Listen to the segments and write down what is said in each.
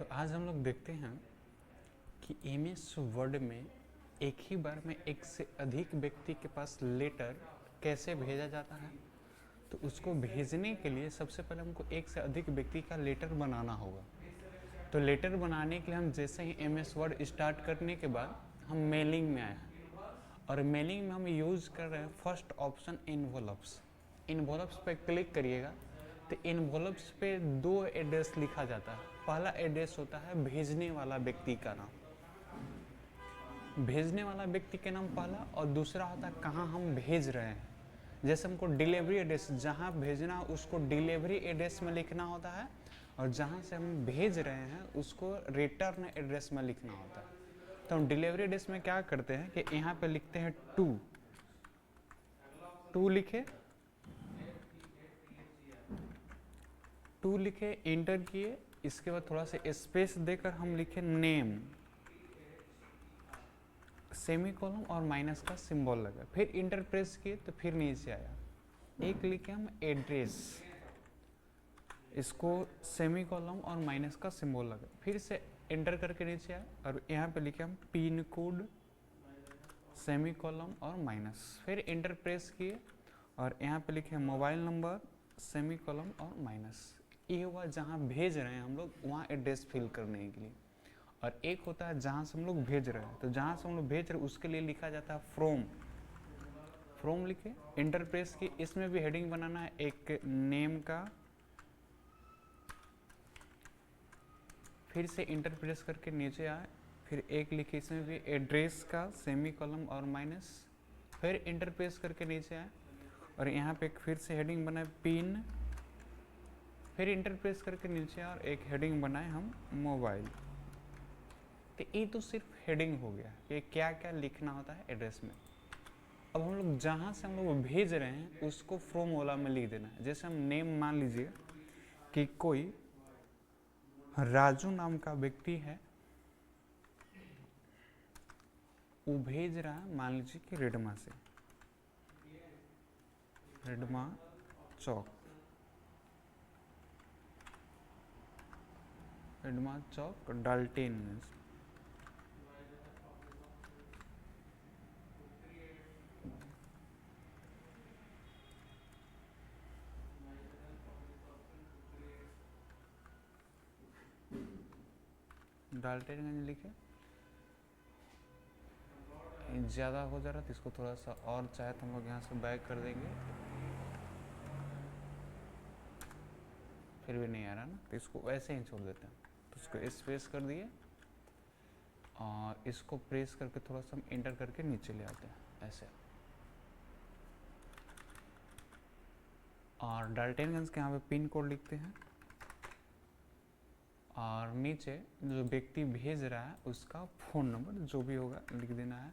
तो आज हम लोग देखते हैं कि एमएस वर्ड में एक ही बार में एक से अधिक व्यक्ति के पास लेटर कैसे भेजा जाता है। तो उसको भेजने के लिए सबसे पहले हमको एक से अधिक व्यक्ति का लेटर बनाना होगा। तो लेटर बनाने के लिए हम जैसे ही एमएस वर्ड स्टार्ट करने के बाद हम मेलिंग में आए हैं और मेलिंग में हम यूज़ कर रहे हैं फर्स्ट ऑप्शन इन्वॉल्व्स। इन्वॉल्व्स पे क्लिक करिएगा तो इन्वॉल्व्स पे दो एड्रेस लिखा जाता है। पहला एड्रेस होता है भेजने वाला व्यक्ति का नाम, भेजने वाला व्यक्ति के नाम पहला, और दूसरा होता है कहाँ हम भेज रहे हैं। जैसे हमको डिलीवरी एड्रेस जहाँ भेजना उसको डिलीवरी एड्रेस में लिखना होता है, और जहाँ से हम भेज रहे हैं उसको रिटर्न एड्रेस में लिखना होता है। तो हम डिलीवरी एड्रेस में क्या करते हैं कि यहाँ पे लिखते हैं टू लिखे, इंटर किए, इसके बाद थोड़ा सा स्पेस देकर हम लिखे नेम, सेमी कॉलम और माइनस का सिंबल लगा, फिर इंटर प्रेस किए तो फिर नीचे आया। एक लिखे हम एड्रेस, इसको सेमी कॉलम और माइनस का सिंबल लगा, फिर से इंटर करके नीचे आया और यहाँ पे लिखे हम पिन कोड, सेमी कॉलम और माइनस, फिर इंटर प्रेस किए और यहाँ पे लिखे मोबाइल नंबर, सेमी कॉलम और माइनस। ये हुआ जहाँ भेज रहे हैं हम लोग वहाँ एड्रेस फिल करने के लिए। और एक होता है जहाँ से हम लोग भेज रहे हैं, तो जहाँ से हम लोग भेज रहे हैं उसके लिए लिखा जाता है फ्रॉम लिखे, इंटर प्रेस की, इसमें भी हेडिंग बनाना है एक नेम का, फिर से इंटर प्रेस करके नीचे आए, फिर एक लिखे इसमें भी एड्रेस का, सेमी कॉलम और माइनस, फिर इंटर प्रेस करके नीचे आए और यहाँ पे फिर से हेडिंग बनाए पिन, फिर इंटर प्रेस करके नीचे और एक हेडिंग बनाए हम मोबाइल। तो ये तो सिर्फ हेडिंग हो गया कि क्या क्या लिखना होता है एड्रेस में। अब हम लोग जहाँ से हम लोग भेज रहे हैं उसको फ्रॉम वाला में लिख देना है। जैसे हम नेम मान लीजिए कि कोई राजू नाम का व्यक्ति है, वो भेज रहा है मान लीजिए कि रेडमा से, रेडमा चौक, डाल्टेनगंज। डाल्टेनगंज लिखे, ज़्यादा हो जा रहा तो इसको थोड़ा सा और चाहे तो हम लोग यहाँ से बैक कर देंगे, फिर भी नहीं आ रहा ना, तो इसको वैसे ही छोड़ देते हैं। तो इसको स्पेस कर दिए और इसको प्रेस करके थोड़ा सा हम इंटर करके नीचे ले आते हैं ऐसे। और डाल्टेनगंज के यहाँ पे पिन कोड लिखते हैं और नीचे जो व्यक्ति भेज रहा है उसका फ़ोन नंबर जो भी होगा लिख देना है।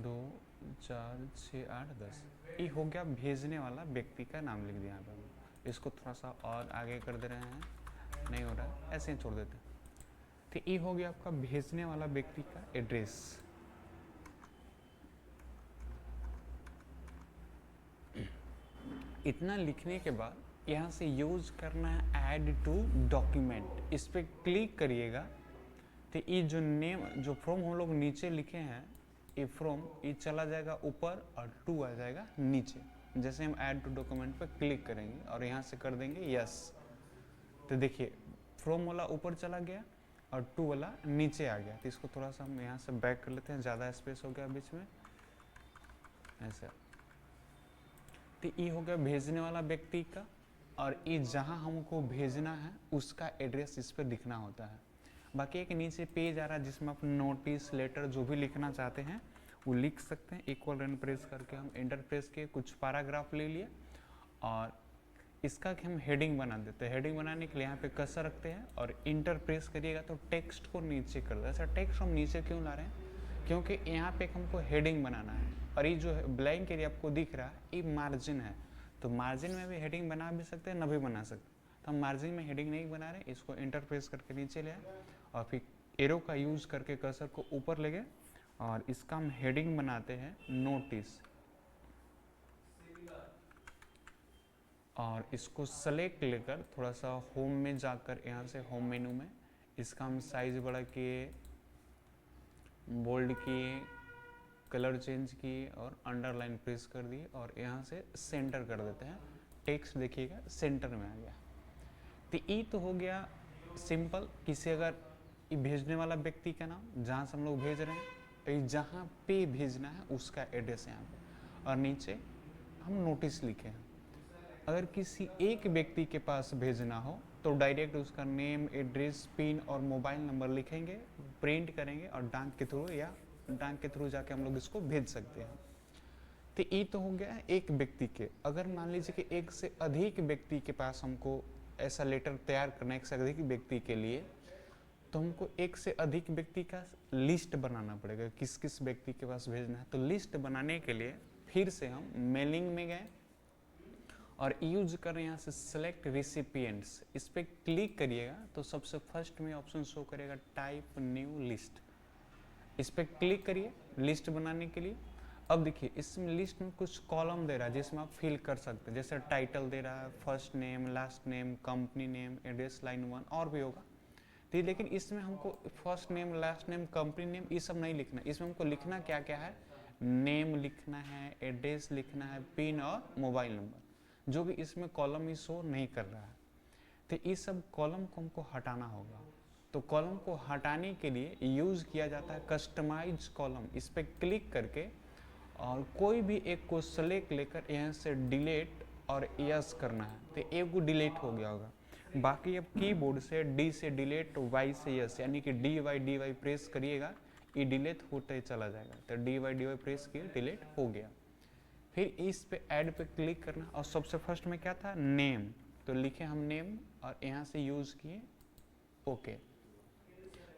दो 4 6 8 10, ये हो गया भेजने वाला व्यक्ति का नाम लिख दिया यहाँ पे। इसको थोड़ा सा और आगे कर दे रहे हैं, नहीं हो रहा है, ऐसे ही छोड़ देते हैं। तो ये हो गया आपका भेजने वाला व्यक्ति का एड्रेस। इतना लिखने के बाद यहाँ से यूज करना है ऐड टू डॉक्यूमेंट, इस पर क्लिक करिएगा तो ये जो नेम जो फ्रॉम हम लोग नीचे लिखे हैं, ये फ्रॉम ये चला जाएगा ऊपर और टू आ जाएगा नीचे। जैसे हम ऐड टू डॉक्यूमेंट पर क्लिक करेंगे और यहाँ से कर देंगे यस, तो देखिए फ्रॉम वाला ऊपर चला गया और टू वाला नीचे आ गया। तो इसको थोड़ा सा हम यहाँ से बैक कर लेते हैं, ज़्यादा स्पेस हो गया बीच में ऐसे। तो ये हो गया भेजने वाला व्यक्ति का, और ये जहाँ हमको भेजना है उसका एड्रेस इस पर लिखना होता है। बाकी एक नीचे पेज आ रहा है जिसमें आप नोटिस, लेटर जो भी लिखना चाहते हैं वो लिख सकते हैं। इक्वल रन प्रेस करके हम इंटर प्रेस के कुछ पैराग्राफ ले लिए और इसका हम हेडिंग बना देते हैं। हेडिंग बनाने के लिए यहाँ पे कर्सर रखते हैं और इंटर प्रेस करिएगा तो टेक्स्ट को नीचे कर दे। ऐसा टेक्स्ट हम नीचे क्यों ला रहे हैं? क्योंकि यहाँ पे हमको हेडिंग बनाना है और ये जो ब्लैंक एरिया आपको दिख रहा है ये मार्जिन है। तो मार्जिन में भी हेडिंग बना भी सकते हैं, न भी बना सकते। तो हम मार्जिन में हेडिंग नहीं बना रहे, इसको इंटर प्रेस करके नीचे ले आए और फिर एरो का यूज़ करके कर्सर को ऊपर ले गए और इसका हम हेडिंग बनाते हैं नोटिस। और इसको सेलेक्ट लेकर थोड़ा सा होम में जाकर यहाँ से होम मेनू में इसका हम साइज बड़ा किए, बोल्ड किए, कलर चेंज किए और अंडरलाइन प्रेस कर दिए और यहाँ से सेंटर कर देते हैं। टेक्स्ट देखिएगा सेंटर में आ गया। तो ये तो हो गया सिंपल, किसी अगर ये भेजने वाला व्यक्ति का नाम जहाँ से हम लोग भेज रहे हैं, जहाँ पे भेजना है उसका एड्रेस यहाँ पे, और नीचे हम नोटिस लिखे हैं। अगर किसी एक व्यक्ति के पास भेजना हो तो डायरेक्ट उसका नेम, एड्रेस, पिन और मोबाइल नंबर लिखेंगे, प्रिंट करेंगे और डाक के थ्रू जाके हम लोग इसको भेज सकते हैं। तो ये तो हो गया एक व्यक्ति के। अगर मान लीजिए कि एक से अधिक व्यक्ति के पास हमको ऐसा लेटर तैयार करना है, एक से अधिक व्यक्ति के लिए, तो हमको एक से अधिक व्यक्ति का लिस्ट बनाना पड़ेगा, किस किस व्यक्ति के पास भेजना है। तो लिस्ट बनाने के लिए फिर से हम मेलिंग में गए और यूज कर रहे हैं यहाँ से सेलेक्ट रिसिपिएंट्स। इस पर क्लिक करिएगा तो सबसे फर्स्ट में ऑप्शन शो करेगा टाइप न्यू लिस्ट। इस पर क्लिक करिए लिस्ट बनाने के लिए। अब देखिए इसमें लिस्ट में कुछ कॉलम दे रहा है जिसमें आप फिल कर सकते हैं, जैसे टाइटल दे रहा है, first name, last name, company name, address, line 1 और भी होगा। तो लेकिन इसमें हमको first name, last name, company name ये सब नहीं लिखना। इसमें हमको लिखना क्या क्या है, नेम लिखना है, एड्रेस लिखना है, पिन और मोबाइल नंबर, जो कि इसमें कॉलम ही शो नहीं कर रहा है। तो इस सब कॉलम को हमको हटाना होगा। तो कॉलम को हटाने के लिए यूज किया जाता है कस्टमाइज कॉलम। इस पर क्लिक करके और कोई भी एक को सेलेक्ट लेकर यहाँ से डिलीट और यस करना है, तो एक को डिलीट हो गया होगा। बाकी अब कीबोर्ड से डी से डिलीट, वाई से यस, यानी कि डी वाई प्रेस करिएगा, ये डिलीट होते चला जाएगा। तो डी वाई प्रेस किए, डिलीट हो गया। फिर इस पे ऐड पे क्लिक करना और सबसे फर्स्ट में क्या था, नेम, तो लिखे हम नेम और यहाँ से यूज किए ओके।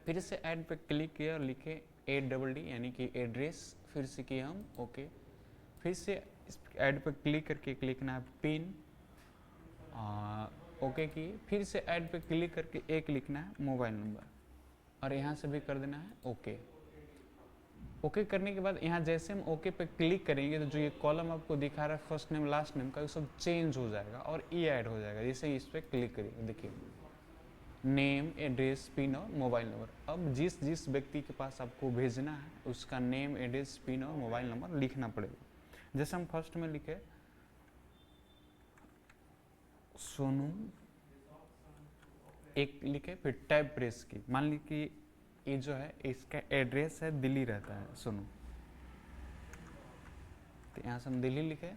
फिर से ऐड पे क्लिक किया और लिखे ADD यानी कि एड्रेस, फिर से किए हम ओके। फिर से इस ऐड पे क्लिक करके लिखना है पिन, ओके की। फिर से ऐड पे क्लिक करके एक लिखना है मोबाइल नंबर और यहाँ से भी कर देना है ओके। ओके करने के बाद यहाँ जैसे हम ओके पे क्लिक करेंगे तो जो ये कॉलम आपको दिखा रहा है फर्स्ट नेम लास्ट नेम का, वो सब चेंज हो जाएगा और ये ऐड हो जाएगा। जैसे इस पर क्लिक करिए, देखिए नेम, एड्रेस, पिन और मोबाइल नंबर। अब जिस जिस व्यक्ति के पास आपको भेजना है उसका नेम, एड्रेस, पिन और मोबाइल नंबर लिखना पड़ेगा। जैसे हम फर्स्ट में लिखे सोनू, एक लिखे, फिर टैब प्रेस की। मान ली कि ये जो है इसका एड्रेस है दिल्ली रहता है सोनू, तो यहाँ से हम दिल्ली लिखे।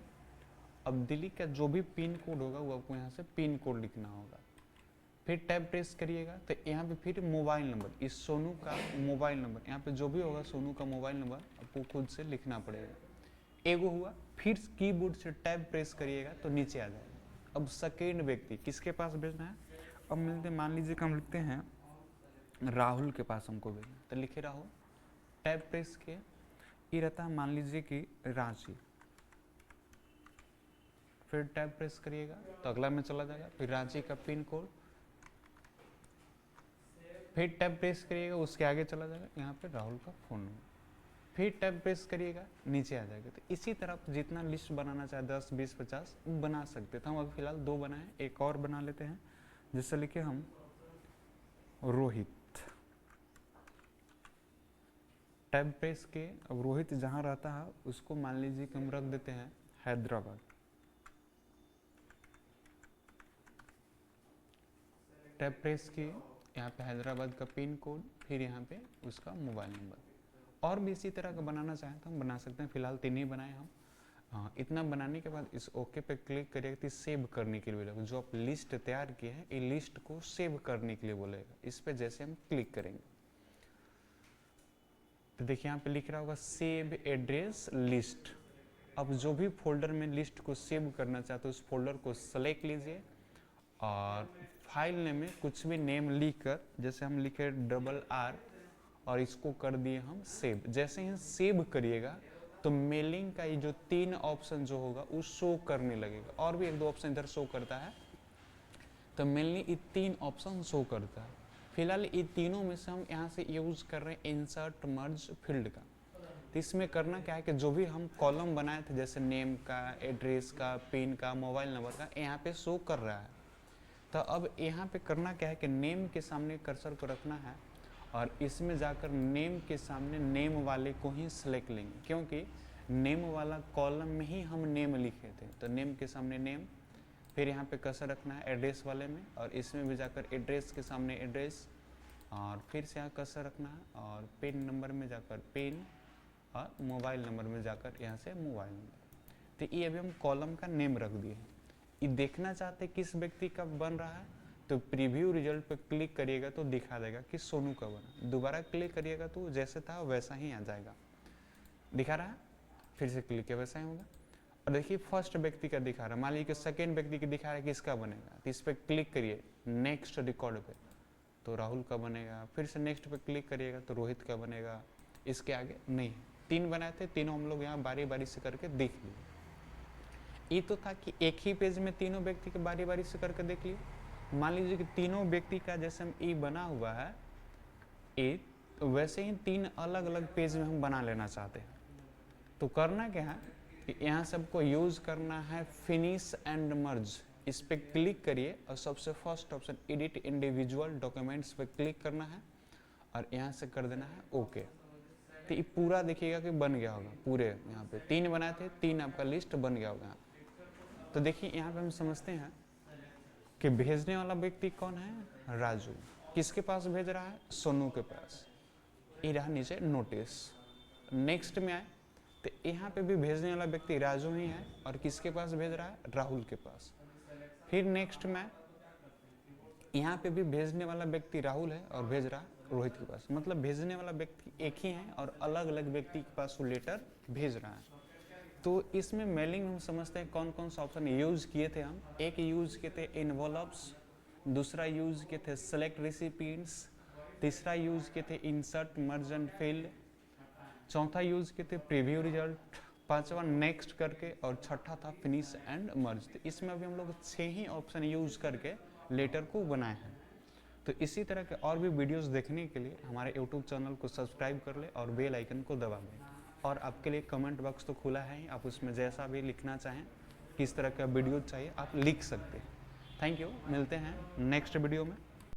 अब दिल्ली का जो भी पिन कोड होगा वो आपको यहाँ से पिन कोड लिखना होगा। फिर टैब प्रेस करिएगा तो यहाँ पे फिर मोबाइल नंबर, इस सोनू का मोबाइल नंबर, यहाँ पे जो भी होगा सोनू का मोबाइल नंबर आपको खुद से लिखना पड़ेगा। एगो हुआ, फिर कीबोर्ड से टैब प्रेस करिएगा तो नीचे आ जाएगा। अब सेकेंड व्यक्ति किसके पास भेजना है, अब मिलते, मान लीजिए कि हम लिखते हैं राहुल के पास हमको भेजना, तो लिखे राहुल, टैब प्रेस किए, ये रहता है मान लीजिए कि रांची, फिर टैब प्रेस करिएगा तो अगला में चला जाएगा, फिर रांची का पिन कोड, फिर टैब प्रेस करिएगा उसके आगे चला जाएगा, यहाँ पे राहुल का फ़ोन नंबर, फिर टैब प्रेस करिएगा नीचे आ जाएगा। तो इसी तरह आप जितना लिस्ट बनाना चाहे 10, 20, 50 बना सकते। तो हम अभी फिलहाल 2 बनाए, एक और बना लेते हैं। जिससे लिखे हम रोहित, टैब प्रेस के, अब रोहित जहाँ रहता है उसको मान लीजिए कि हम रख देते हैं हैदराबाद, टैब प्रेस किए, यहाँ पे हैदराबाद का पिन कोड, फिर यहाँ पे उसका मोबाइल नंबर। और भी इसी तरह का बनाना चाहें तो हम बना सकते हैं। फिलहाल 3 ही बनाए हम। इतना बनाने के बाद इस ओके पे क्लिक करिएगा तो सेव करने के लिए बोलेगा। जो आप लिस्ट तैयार किए हैं ये लिस्ट को सेव करने के लिए बोलेगा। इस पे जैसे हम क्लिक करेंगे तो देखिए यहाँ पे लिख रहा होगा सेव एड्रेस लिस्ट। अब जो भी फोल्डर में लिस्ट को सेव करना चाहते हो उस फोल्डर को सेलेक्ट लीजिए और फाइल नेम में कुछ भी नेम लिख कर, जैसे हम लिखे RR और इसको कर दिए हम सेव। जैसे ही सेव करिएगा तो मेलिंग का ये जो 3 ऑप्शन जो होगा वो शो करने लगेगा। और भी 1-2 ऑप्शन इधर शो करता है, तो मेनली ये 3 ऑप्शन शो करता है। फिलहाल ये तीनों में से हम यहाँ से यूज कर रहे हैं इंसर्ट मर्ज फील्ड का। तो इसमें करना क्या है कि जो भी हम कॉलम बनाए थे जैसे नेम का, एड्रेस का, पिन का, मोबाइल नंबर का, यहाँ पे शो कर रहा है। तो अब यहाँ पे करना क्या है कि नेम के सामने कर्सर को रखना है और इसमें जाकर नेम के सामने नेम वाले को ही सिलेक्ट लेंगे, क्योंकि नेम वाला कॉलम में ही हम नेम लिखे थे। तो नेम के सामने नेम, फिर यहाँ पे कर्सर रखना है एड्रेस वाले में और इसमें भी जाकर एड्रेस के सामने एड्रेस, और फिर से यहाँ कर्सर रखना है और पिन नंबर में जाकर पिन और मोबाइल नंबर में जाकर यहाँ से मोबाइल नंबर। तो ये अभी हम कॉलम का नेम रख दिए। ये देखना चाहते किस व्यक्ति का बन रहा है, तो प्रीव्यू रिजल्ट पर क्लिक करिएगा तो दिखा देगा कि सोनू का बना। दोबारा क्लिक करिएगा तो जैसे था वैसा ही आ जाएगा, दिखा रहा है। फिर से क्लिक किया वैसा ही होगा। और देखिए फर्स्ट व्यक्ति का दिखा रहा है, मान लीजिए कि सेकेंड व्यक्ति का दिखा रहा है कि इसका बनेगा, तो इस पर क्लिक करिए नेक्स्ट रिकॉर्ड पे तो राहुल का बनेगा। फिर से नेक्स्ट पे क्लिक करिएगा तो रोहित का बनेगा। इसके आगे नहीं, 3 बनाए थे, तीनों हम लोग यहाँ बारी बारी से करके देख लिए। ये तो था कि एक ही पेज में तीनों व्यक्ति के बारी बारी से करके देख लिए। मान लीजिए कि तीनों व्यक्ति का जैसे हम ई बना हुआ है ए, तो वैसे ही 3 अलग अलग पेज में हम बना लेना चाहते हैं। तो करना क्या है कि यहाँ सबको यूज करना है फिनिश एंड मर्ज। इस पर क्लिक करिए और सबसे first option edit individual documents पे क्लिक करना है और यहाँ से कर देना है ओके। तो ये पूरा देखिएगा कि बन गया होगा पूरे। यहाँ पे 3 बनाए थे, 3 आपका लिस्ट बन गया होगा। तो देखिए यहाँ पे हम समझते हैं कि भेजने वाला व्यक्ति कौन है, राजू। किसके पास भेज रहा है, सोनू के पास। ये रहा नीचे नोटिस। नेक्स्ट में आए तो यहाँ पे भी भेजने वाला व्यक्ति राजू ही है और किसके पास भेज रहा है, राहुल के पास। फिर नेक्स्ट में यहाँ पे भी भेजने वाला व्यक्ति राहुल है और भेज रहा है रोहित के पास। मतलब भेजने वाला व्यक्ति एक ही है और अलग अलग व्यक्ति के पास वो लेटर भेज रहा है। तो इसमें मेलिंग हम समझते हैं कौन कौन सा ऑप्शन यूज किए थे हम। एक यूज किए थे इन्वॉल्व्स, दूसरा यूज किए थे सेलेक्ट रेसिपिएंट्स, तीसरा यूज किए थे इंसर्ट मर्ज एंड फिल, चौथा यूज किए थे प्रीव्यू रिजल्ट, पांचवा नेक्स्ट करके, और छठा था फिनिश एंड मर्ज। तो इसमें अभी हम लोग 6 ही ऑप्शन यूज करके लेटर को बनाए हैं। तो इसी तरह के और भी वीडियोस देखने के लिए हमारे यूट्यूब चैनल को सब्सक्राइब कर ले और बेल आइकन को दबा दें। और आपके लिए कमेंट बॉक्स तो खुला है ही, आप उसमें जैसा भी लिखना चाहें, किस तरह का वीडियो चाहिए आप लिख सकते हैं। थैंक यू, मिलते हैं नेक्स्ट वीडियो में।